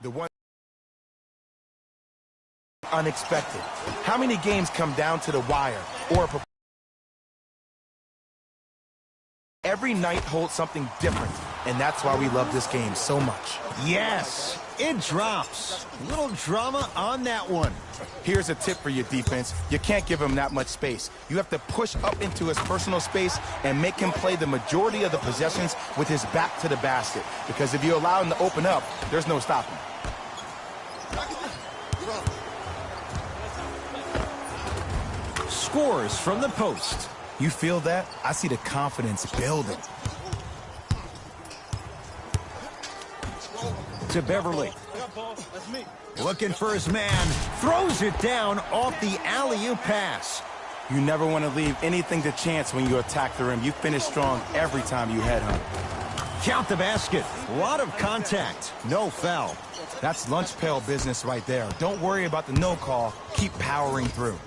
The one unexpected. How many games come down to the wire or every night holds something different, and that's why we love this game so much. Yes, it drops. Little drama on that one. Here's a tip for your defense. You can't give him that much space. You have to push up into his personal space and make him play the majority of the possessions with his back to the basket. Because if you allow him to open up, there's no stopping. Scores from the post. You feel that? I see the confidence building. To Beverly. Looking for his man. Throws it down off the alley-oop pass. You never want to leave anything to chance when you attack the rim. You finish strong every time you headhunt. Count the basket. A lot of contact. No foul. That's lunch pail business right there. Don't worry about the no call. Keep powering through.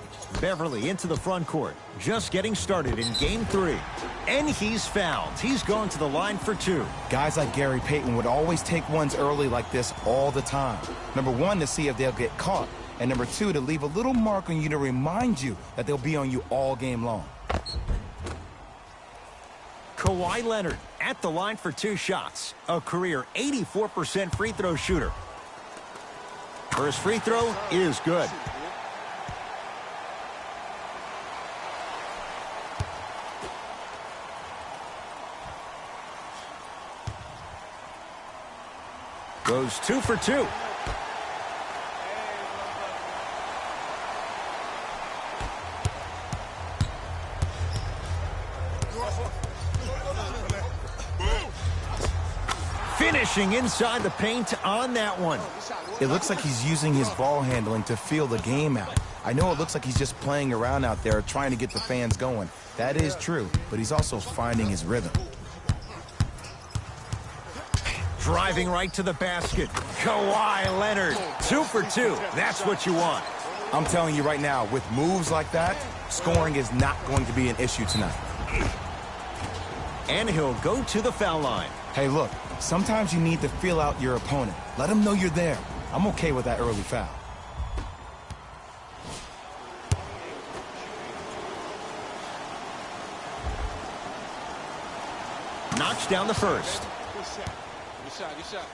Beverly into the front court. Just getting started in game 3. And he's fouled. He's going to the line for 2. Guys like Gary Payton would always take ones early like this all the time. Number 1, to see if they'll get caught. And number 2, to leave a little mark on you to remind you that they'll be on you all game long. Kawhi Leonard at the line for 2 shots. A career 84% free throw shooter. First free throw is good. Goes 2 for 2. Finishing inside the paint on that one. It looks like he's using his ball handling to feel the game out. I know it looks like he's just playing around out there trying to get the fans going. That is true, but he's also finding his rhythm. Driving right to the basket. Kawhi Leonard. 2 for 2. That's what you want. I'm telling you right now, with moves like that, scoring is not going to be an issue tonight. And he'll go to the foul line. Hey, look, sometimes you need to feel out your opponent. Let him know you're there. I'm okay with that early foul. Knocks down the first. Good shot.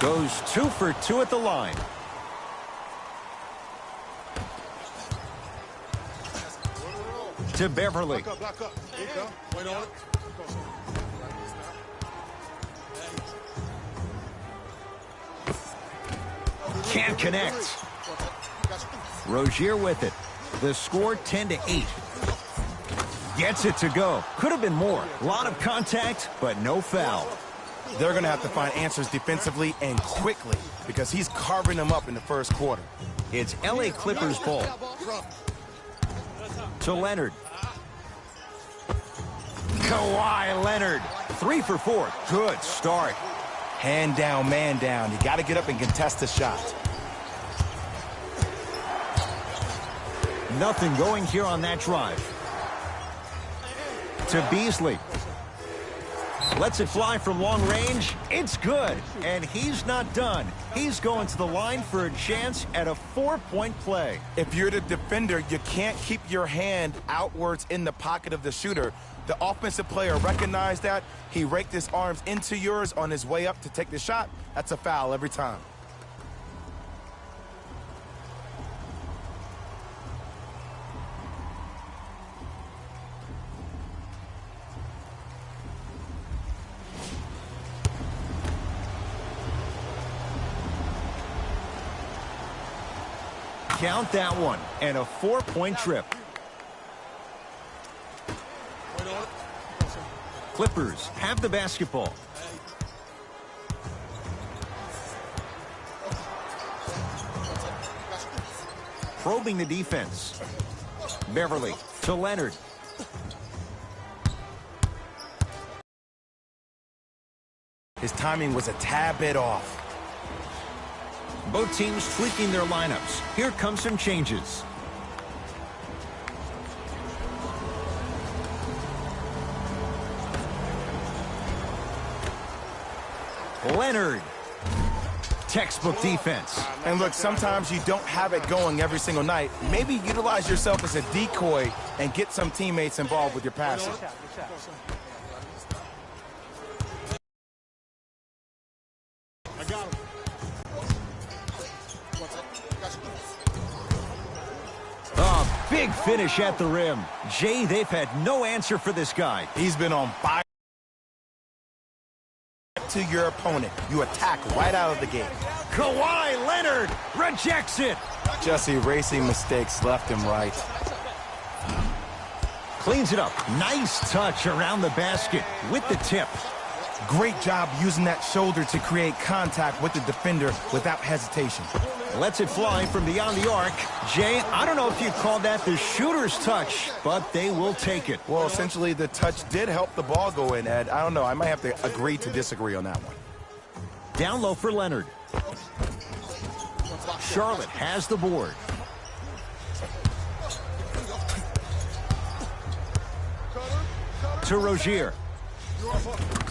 Goes 2 for 2 at the line. To Beverly. Block up. There you go. Wait on it. Can't connect. Rozier with it. The score 10-8. Gets it to go. Could have been more. A lot of contact, but no foul. They're going to have to find answers defensively and quickly because he's carving them up in the first quarter. It's LA Clippers ball. To Leonard. Kawhi Leonard. 3 for 4. Good start. Hand down, man down. You got to get up and contest the shot. Nothing going here on that drive. To Beasley. Lets it fly from long range. It's good. And he's not done. He's going to the line for a chance at a 4-point play. If you're the defender, you can't keep your hand outwards in the pocket of the shooter. The offensive player recognized that. He raked his arms into yours on his way up to take the shot. That's a foul every time. Count that one. And a 4-point trip. Clippers have the basketball. Probing the defense. Beverly to Leonard. His timing was a tad bit off. Both teams tweaking their lineups. Here come some changes. Leonard. Textbook defense. And look, sometimes you don't have it going every single night. Maybe utilize yourself as a decoy and get some teammates involved with your passing. I got him. Oh, big finish at the rim. Jay, they've had no answer for this guy. He's been on fire. To your opponent, you attack right out of the gate. Kawhi Leonard rejects it. Just erasing mistakes left and right. Cleans it up. Nice touch around the basket with the tip. Great job using that shoulder to create contact with the defender without hesitation. Lets it fly from beyond the arc. Jay, I don't know if you call that the shooter's touch, but they will take it. Well, essentially, the touch did help the ball go in, Ed. I don't know. I might have to agree to disagree on that one. Down low for Leonard. Charlotte has the board. To Rozier.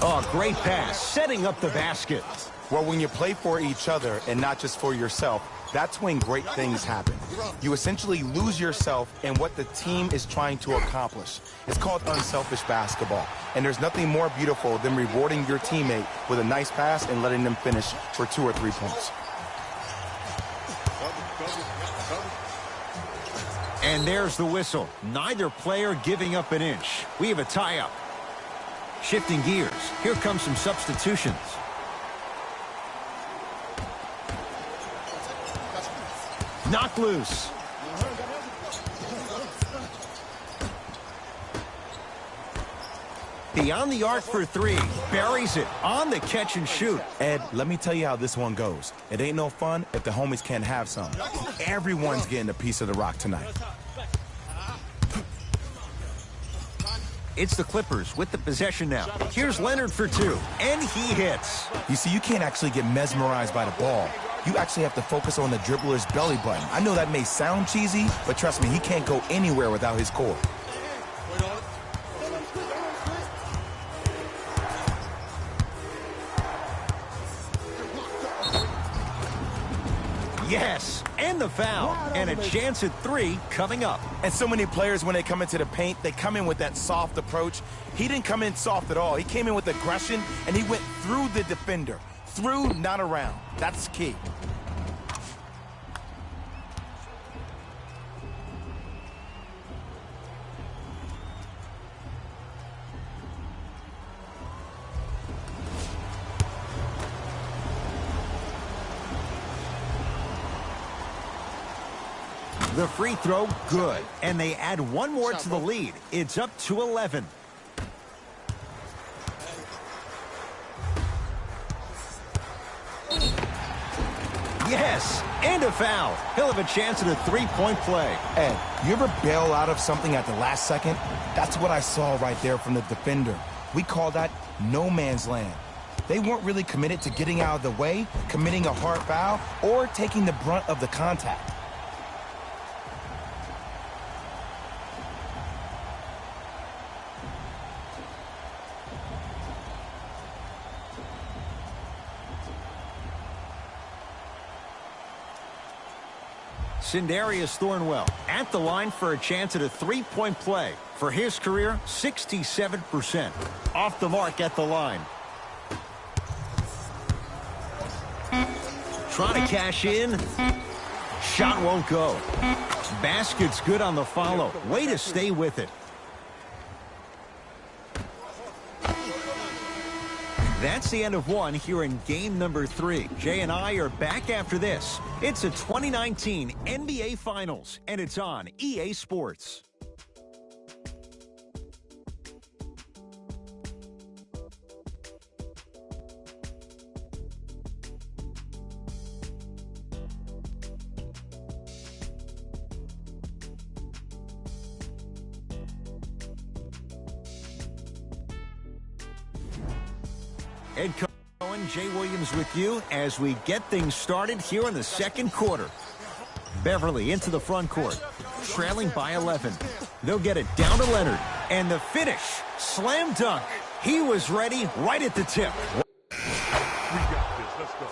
Oh, great pass, setting up the basket. Well, when you play for each other and not just for yourself, that's when great things happen. You essentially lose yourself in what the team is trying to accomplish. It's called unselfish basketball. And there's nothing more beautiful than rewarding your teammate with a nice pass and letting them finish for 2 or 3 points. And there's the whistle. Neither player giving up an inch. We have a tie-up. Shifting gears. Here come some substitutions. Knocked loose. Beyond the arc for 3. Buries it on the catch and shoot. Ed, let me tell you how this one goes. It ain't no fun if the homies can't have some. Everyone's getting a piece of the rock tonight. It's the Clippers with the possession now. Here's Leonard for 2, and he hits. You see, you can't actually get mesmerized by the ball. You actually have to focus on the dribbler's belly button. I know that may sound cheesy, but trust me, he can't go anywhere without his core. Yes, and the foul, and a chance at 3 coming up. And so many players, when they come into the paint, they come in with that soft approach. He didn't come in soft at all. He came in with aggression, and he went through the defender. Through, not around. That's key. The free throw, good. And they add 1 more to the lead. It's up to 11. Yes, and a foul. He'll have a chance at a 3-point play. Ed, you ever bail out of something at the last second? That's what I saw right there from the defender. We call that no man's land. They weren't really committed to getting out of the way, committing a hard foul, or taking the brunt of the contact. Sindarius Thornwell at the line for a chance at a 3-point play. For his career, 67%. Off the mark at the line. Trying to cash in. Shot won't go. Basket's good on the follow. Way to stay with it. That's the end of 1 here in game number 3. Jay and I are back after this. It's a 2019 NBA Finals, and it's on EA Sports. Head coach Jay Williams with you as we get things started here in the second quarter. Beverly into the front court, trailing by 11. They'll get it down to Leonard. And the finish, slam dunk. He was ready right at the tip. We got this. Let's go.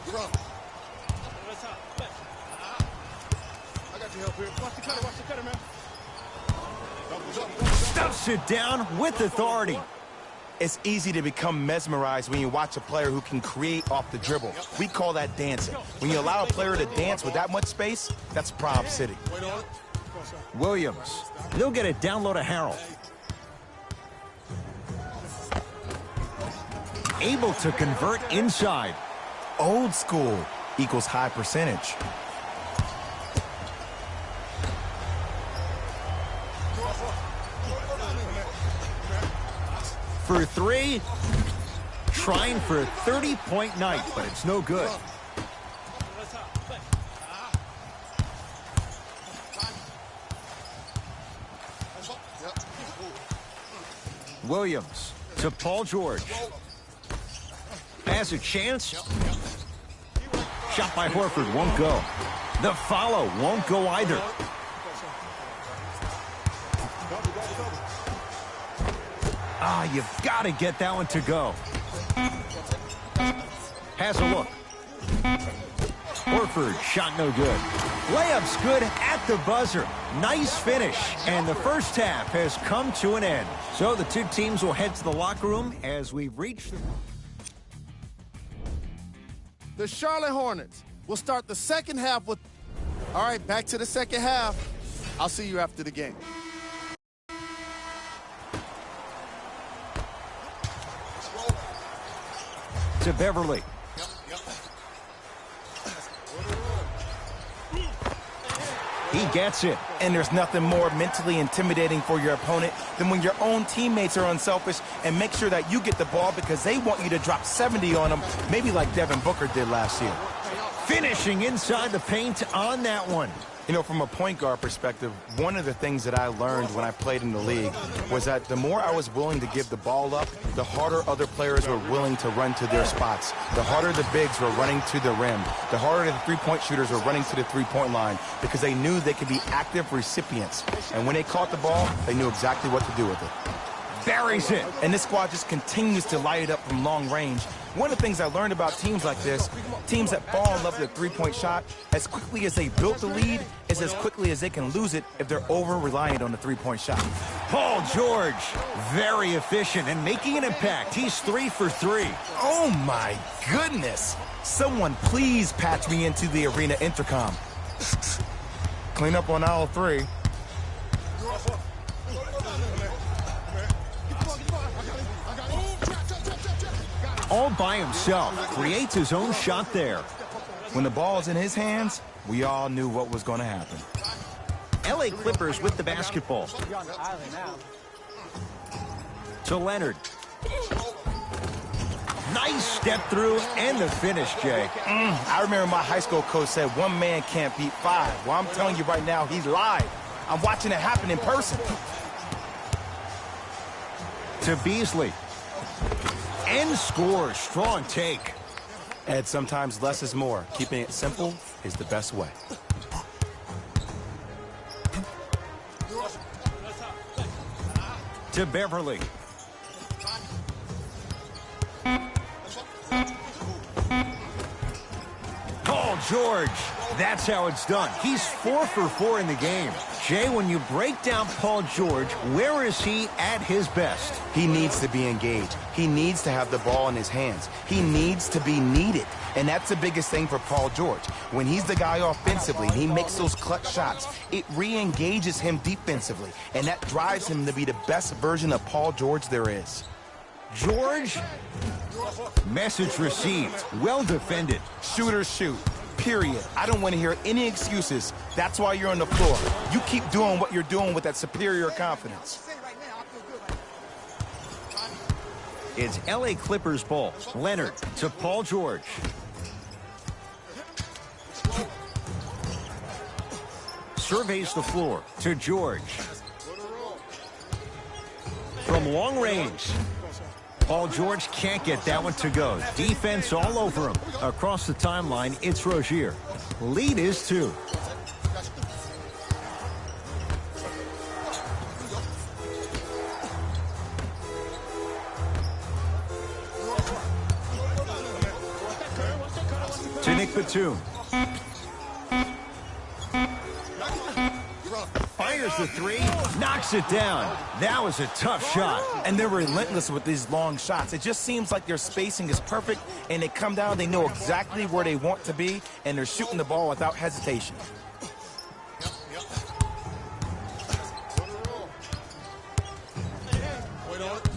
You're up. I got your Stuffs it down with authority. It's easy to become mesmerized when you watch a player who can create off the dribble. We call that dancing. When you allow a player to dance with that much space, that's Prob City. Williams. They'll get it down low to Harrell. Able to convert inside. Old school equals high percentage. For three. Trying for a 30-point night, but it's no good. Williams to Paul George. Has a chance. Shot by Horford won't go. The follow won't go either. You've got to get that one to go. Has a look. Horford, shot no good. Layup's good at the buzzer. Nice finish. And the first half has come to an end. So the two teams will head to the locker room as we reach the Charlotte Hornets will start the second half with... All right, back to the second half. I'll see you after the game. to Beverly. He gets it. And there's nothing more mentally intimidating for your opponent than when your own teammates are unselfish and make sure that you get the ball because they want you to drop 70 on them, maybe like Devin Booker did last year. Finishing inside the paint on that one. You know, from a point guard perspective, one of the things that I learned when I played in the league was that the more I was willing to give the ball up, the harder other players were willing to run to their spots. The harder the bigs were running to the rim. The harder the three-point shooters were running to the three-point line because they knew they could be active recipients. And when they caught the ball, they knew exactly what to do with it. Buries it. And this squad just continues to light it up from long range. One of the things I learned about teams like this, teams that fall in love with the three-point shot, as quickly as they built the lead, is as quickly as they can lose it if they're over-reliant on the three-point shot. Paul George, very efficient and making an impact. He's 3 for 3. Oh, my goodness. Someone please patch me into the arena intercom. Clean up on aisle 3. All by himself, creates his own shot there. When the ball's in his hands, we all knew what was going to happen. LA Clippers with the basketball. To Leonard. Nice step through and the finish, Jay. I remember my high school coach said one man can't beat 5. Well, I'm telling you right now, he's live. I'm watching it happen in person. To Beasley. And scores. Strong take. Ed, sometimes less is more. Keeping it simple is the best way. To Beverly. Paul George. That's how it's done. He's 4 for 4 in the game. Jay, when you break down Paul George, where is he at his best? He needs to be engaged. He needs to have the ball in his hands. He needs to be needed. And that's the biggest thing for Paul George. When he's the guy offensively, he makes those clutch shots. It re-engages him defensively. And that drives him to be the best version of Paul George there is. George, message received. Well defended. Shooters shoot. Period. I don't want to hear any excuses. That's why you're on the floor. You keep doing what you're doing with that superior confidence. It's LA Clippers ball. Leonard to Paul George. Surveys the floor to George. From long range. Paul George can't get that one to go. Defense all over him. Across the timeline, it's Rozier. Lead is 2. To Nick Batum. Fires the three, knocks it down. That was a tough shot. And they're relentless with these long shots. It just seems like their spacing is perfect, and they come down, they know exactly where they want to be, and they're shooting the ball without hesitation.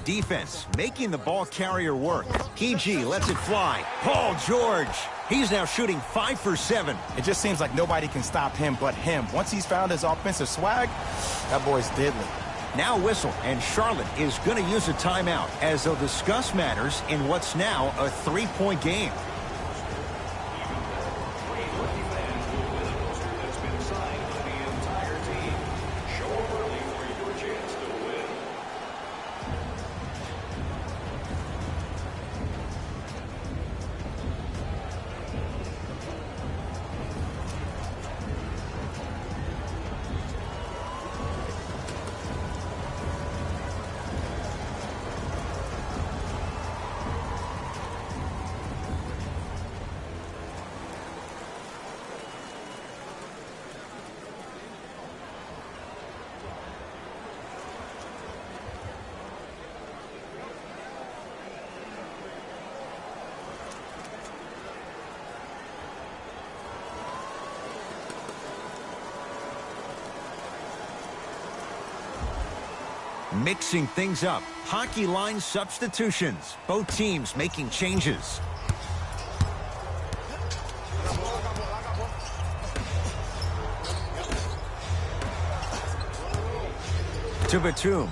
Defense making the ball carrier work. PG lets it fly. Paul George. He's now shooting 5 for 7. It just seems like nobody can stop him but him. Once he's found his offensive swag, that boy's deadly. Now whistle, and Charlotte is going to use a timeout as they'll discuss matters in what's now a 3-point game. Mixing things up. Hockey line substitutions. Both teams making changes. To Batum.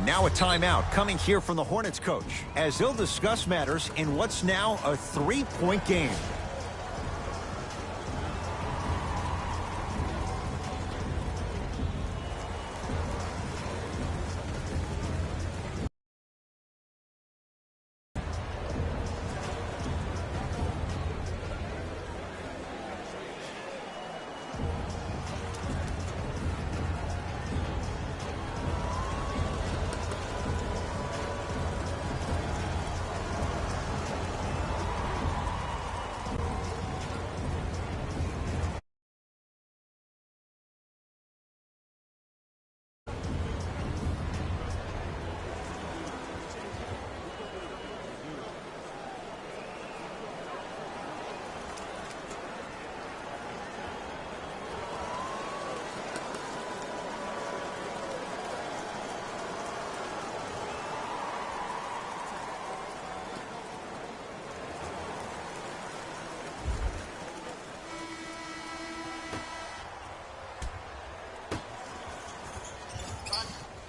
Now a timeout coming here from the Hornets coach as they'll discuss matters in what's now a 3-point game.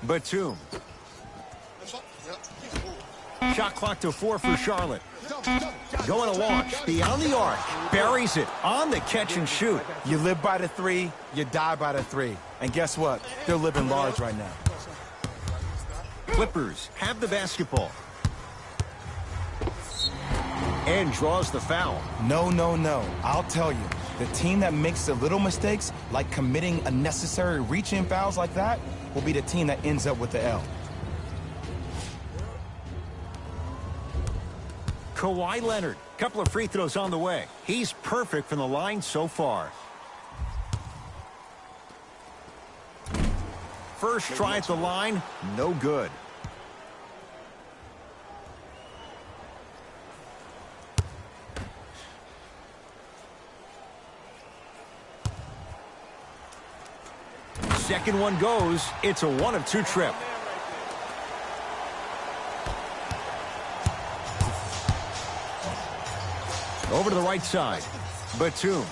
Batum. Shot clock to 4 for Charlotte. Going to launch beyond the arc. Buries it on the catch and shoot. You live by the 3, you die by the 3. And guess what? They're living large right now. Clippers have the basketball. And draws the foul. No, no, no. I'll tell you. The team that makes the little mistakes, like committing unnecessary reach-in fouls like that, will be the team that ends up with the L. Kawhi Leonard, couple of free throws on the way. He's perfect from the line so far. First try at the line, no good. Second one goes. It's a 1 of 2 trip. Over to the right side. Batum.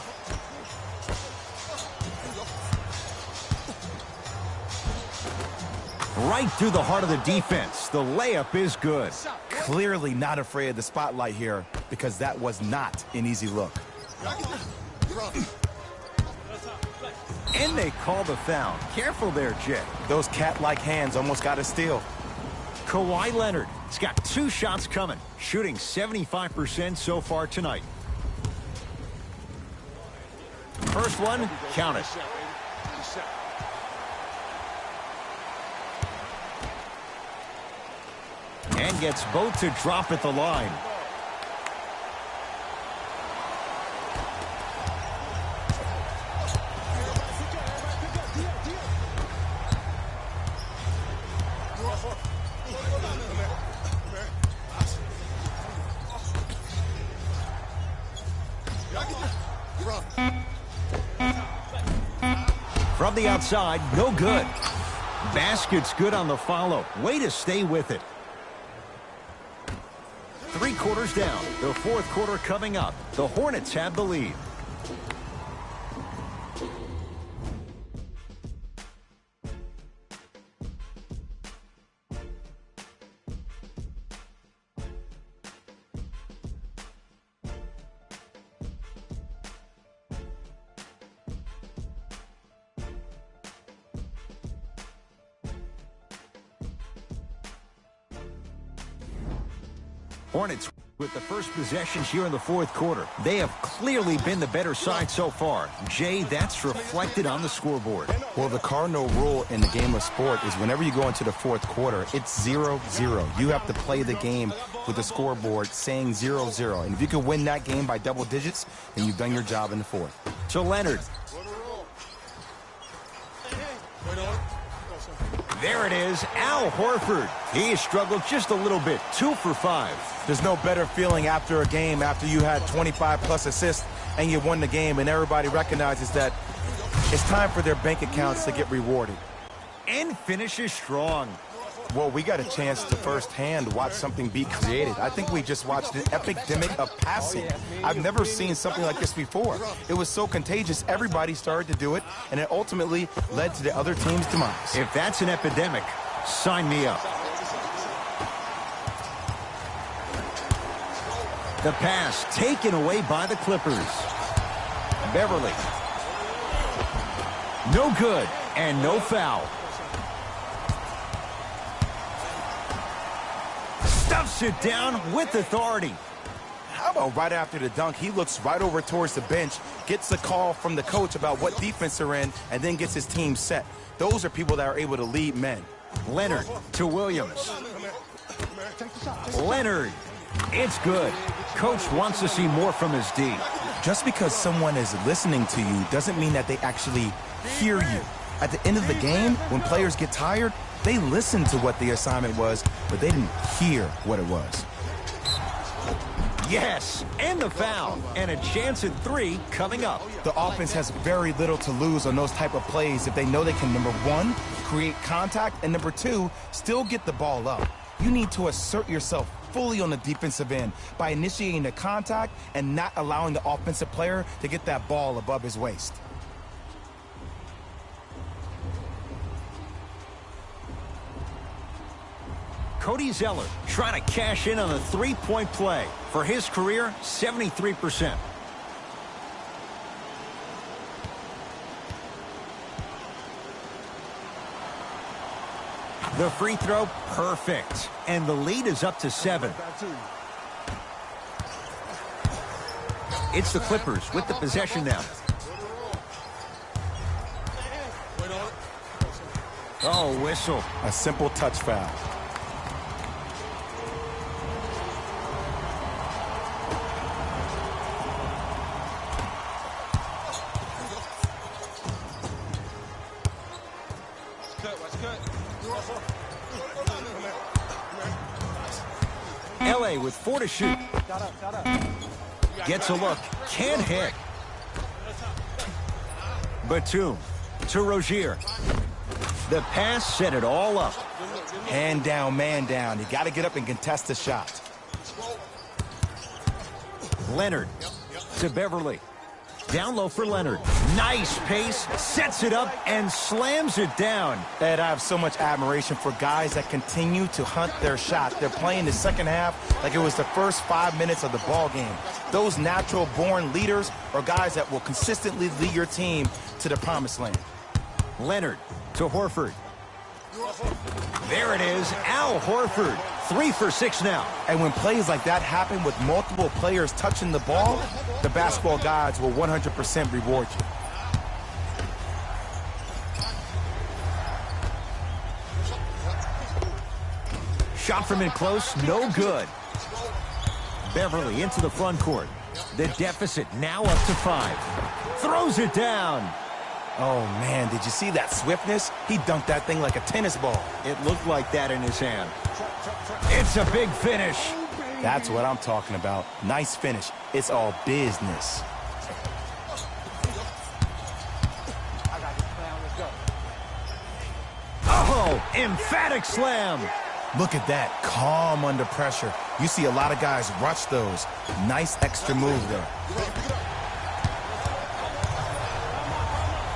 Right through the heart of the defense. The layup is good. Clearly not afraid of the spotlight here because that was not an easy look. And they call the foul. Careful there, Jay. Those cat-like hands almost got a steal. Kawhi Leonard has got 2 shots coming, shooting 75% so far tonight. First one, count it. And gets both to drop at the line. From the outside, no good. Basket's good on the follow. Way to stay with it. 3 quarters down. The 4th quarter coming up. The Hornets have the lead. Hornets with the first possession here in the 4th quarter. They have clearly been the better side so far. Jay, that's reflected on the scoreboard. Well, the cardinal rule in the game of sport is whenever you go into the 4th quarter, it's 0-0. You have to play the game with the scoreboard saying 0-0. And if you can win that game by double digits, then you've done your job in the 4th. To Leonard. There it is, Al Horford. He has struggled just a little bit, 2 for 5. There's no better feeling after a game after you had 25-plus assists and you won the game, and everybody recognizes that it's time for their bank accounts to get rewarded. And finishes strong. Well, we got a chance to firsthand watch something be created. I think we just watched an epidemic of passing. I've never seen something like this before. It was so contagious, everybody started to do it, and it ultimately led to the other team's demise. If that's an epidemic, sign me up. The pass taken away by the Clippers. Beverly. No good, and no foul. Stuffs it down with authority. How about right after the dunk, he looks right over towards the bench, gets a call from the coach about what defense they're in, and then gets his team set. Those are people that are able to lead men. Leonard to Williams. Leonard. It's good. Coach wants to see more from his D. Just because someone is listening to you doesn't mean that they actually hear you. At the end of the game, when players get tired, they listen to what the assignment was, but they didn't hear what it was. Yes, and the foul, and a chance at 3 coming up. The offense has very little to lose on those type of plays if they know they can, number 1, create contact, and number 2, still get the ball up. You need to assert yourself fully on the defensive end by initiating the contact and not allowing the offensive player to get that ball above his waist. Cody Zeller trying to cash in on a 3-point play. For his career, 73%. The free throw, perfect. And the lead is up to 7. It's the Clippers with the possession now. Oh, whistle. A simple touch foul. LA with 4 to shoot. Gets a look. Can't hit. Batum to Rozier. The pass set it all up. Hand down, man down. You got to get up and contest the shot. Leonard to Beverly. Down low for Leonard. Nice pace, sets it up, and slams it down. Ed, I have so much admiration for guys that continue to hunt their shot. They're playing the second half like it was the first 5 minutes of the ball game. Those natural-born leaders are guys that will consistently lead your team to the promised land. Leonard to Horford. There it is, Al Horford. 3 for 6 now. And when plays like that happen with multiple players touching the ball, the basketball gods will 100% reward you. Shot from in close, no good. Beverly into the front court. The deficit now up to 5. Throws it down. Oh, man, did you see that swiftness? He dunked that thing like a tennis ball. It looked like that in his hand. It's a big finish. That's what I'm talking about. Nice finish. It's all business. Emphatic slam. Look at that, calm under pressure. You see a lot of guys rush those. Nice extra move there.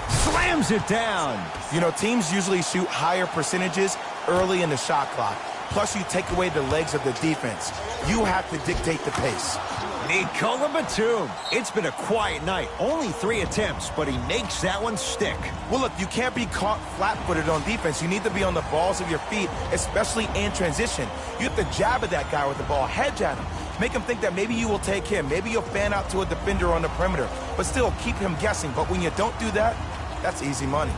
Slams it down. You know, teams usually shoot higher percentages early in the shot clock. Plus, you take away the legs of the defense. You have to dictate the pace. Nikola Batum. It's been a quiet night. Only 3 attempts, but he makes that one stick. Well, look, you can't be caught flat-footed on defense. You need to be on the balls of your feet, especially in transition. You have to jab at that guy with the ball, hedge at him. Make him think that maybe you will take him. Maybe you'll fan out to a defender on the perimeter, but still keep him guessing. But when you don't do that, that's easy money.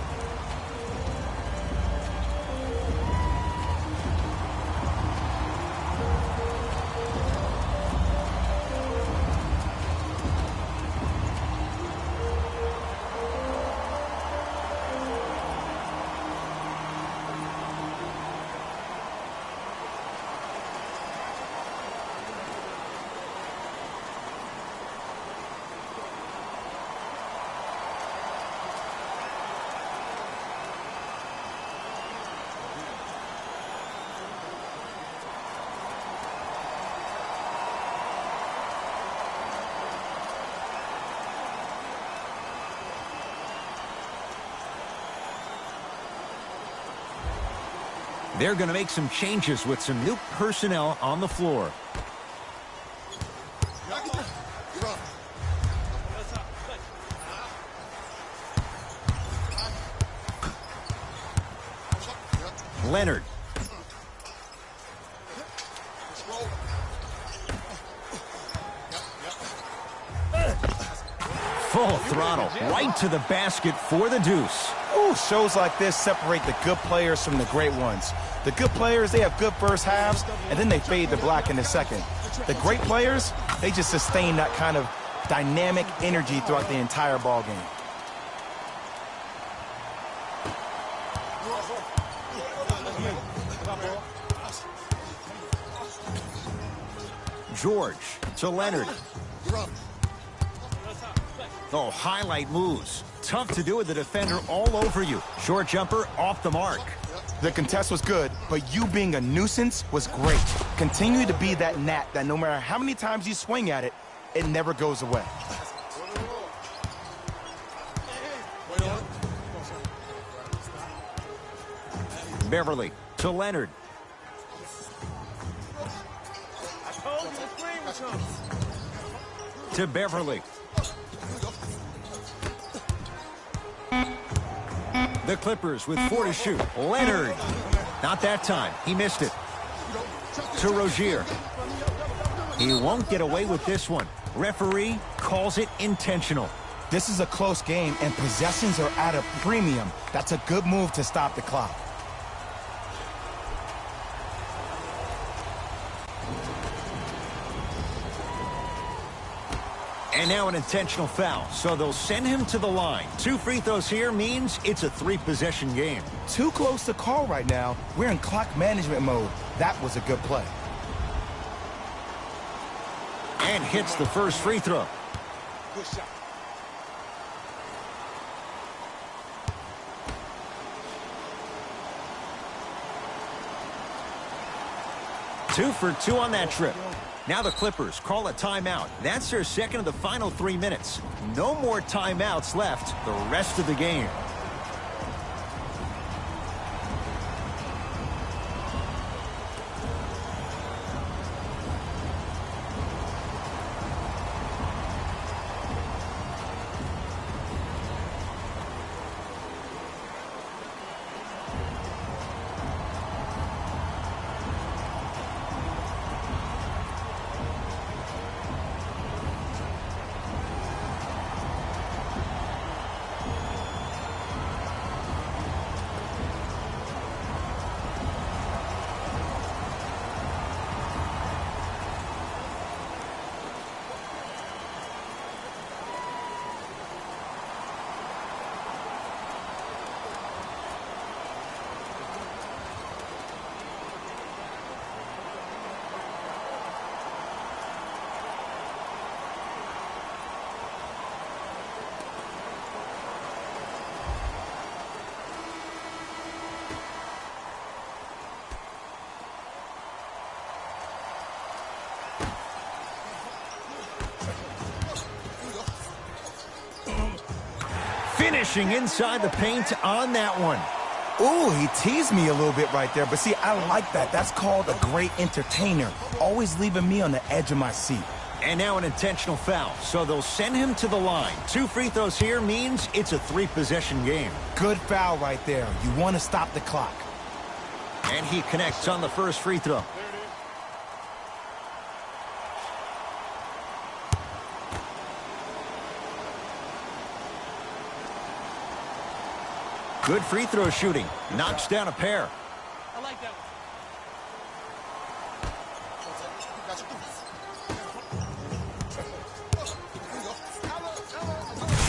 They're going to make some changes with some new personnel on the floor. Leonard. Full throttle, right to the basket for the deuce. Ooh, shows like this separate the good players from the great ones. The good players, they have good first halves, and then they fade to black in the second. The great players, they just sustain that kind of dynamic energy throughout the entire ball game. George to Leonard. Oh, highlight moves. Tough to do with the defender all over you. Short jumper off the mark. The contest was good, but you being a nuisance was great. Continue to be that gnat that no matter how many times you swing at it, it never goes away. Beverly to Leonard. To Beverly. The Clippers with 4 to shoot. Leonard. Not that time. He missed it. To Rozier. He won't get away with this one. Referee calls it intentional. This is a close game, and possessions are at a premium. That's a good move to stop the clock. And now an intentional foul, so they'll send him to the line. 2 free throws here means it's a 3-possession game. Too close to call right now. We're in clock management mode. That was a good play. And hits the first free throw. Good shot. Two for 2 on that trip. Now the Clippers call a timeout. That's their second of the final 3 minutes. No more timeouts left the rest of the game. finishing inside the paint on that one. Ooh, he teased me a little bit right there. But see, I like that. That's called a great entertainer. Always leaving me on the edge of my seat. And now an intentional foul, so they'll send him to the line. 2 free throws here means it's a 3-possession game. Good foul right there. You want to stop the clock. And he connects on the first free throw. Good free throw shooting. Knocks down a pair. I like that one.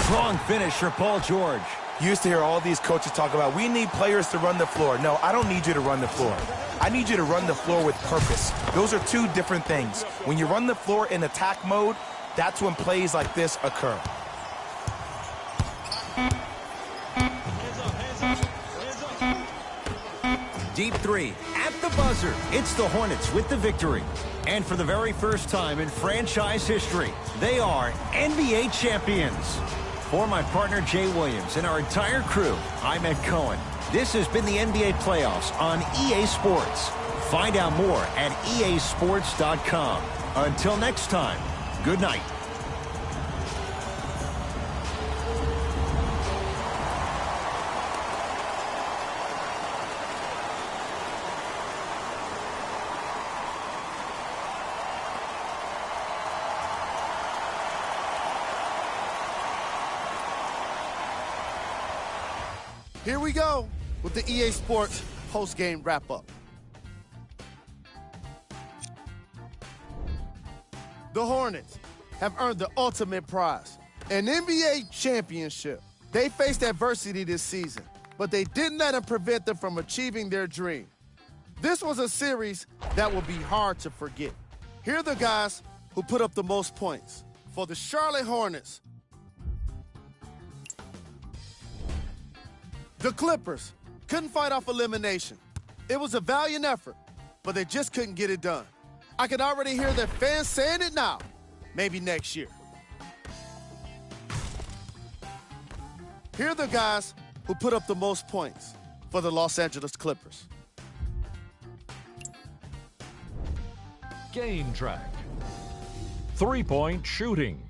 Strong finish for Paul George. You used to hear all these coaches talk about, we need players to run the floor. No, I don't need you to run the floor. I need you to run the floor with purpose. Those are 2 different things. When you run the floor in attack mode, that's when plays like this occur. Deep 3 at the buzzer. It's the Hornets with the victory. And for the very first time in franchise history, they are NBA champions. For my partner Jay Williams and our entire crew, I'm Ed Cohen. This has been the NBA playoffs on EA Sports. Find out more at easports.com. Until next time, good night. Here we go with the EA Sports post-game wrap-up. The Hornets have earned the ultimate prize, an NBA championship. They faced adversity this season, but they didn't let it prevent them from achieving their dream. This was a series that will be hard to forget. Here are the guys who put up the most points. For the Charlotte Hornets, the Clippers couldn't fight off elimination. It was a valiant effort, but they just couldn't get it done. I can already hear their fans saying it now. Maybe next year. Here are the guys who put up the most points for the Los Angeles Clippers. Game track. 3-point shooting.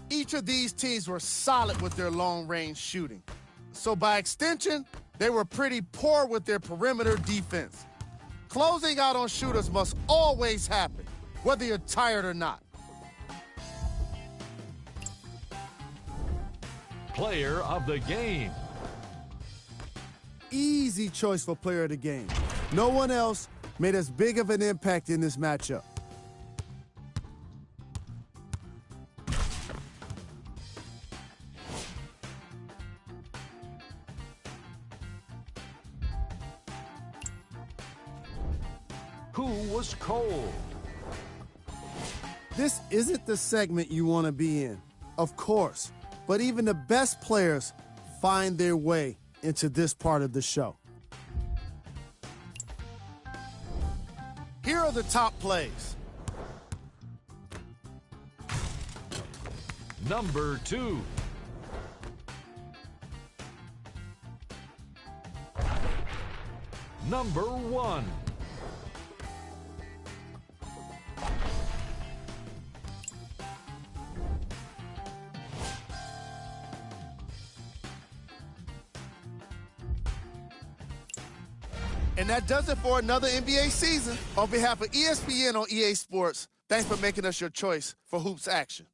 Each of these teams were solid with their long-range shooting. So by extension, they were pretty poor with their perimeter defense. Closing out on shooters must always happen, whether you're tired or not. Player of the game. Easy choice for player of the game. No one else made as big of an impact in this matchup. Who was cold? This isn't the segment you want to be in, of course, but even the best players find their way into this part of the show. Here are the top plays. Number 2. Number 1. And that does it for another NBA season. On behalf of ESPN on EA Sports, thanks for making us your choice for hoops action.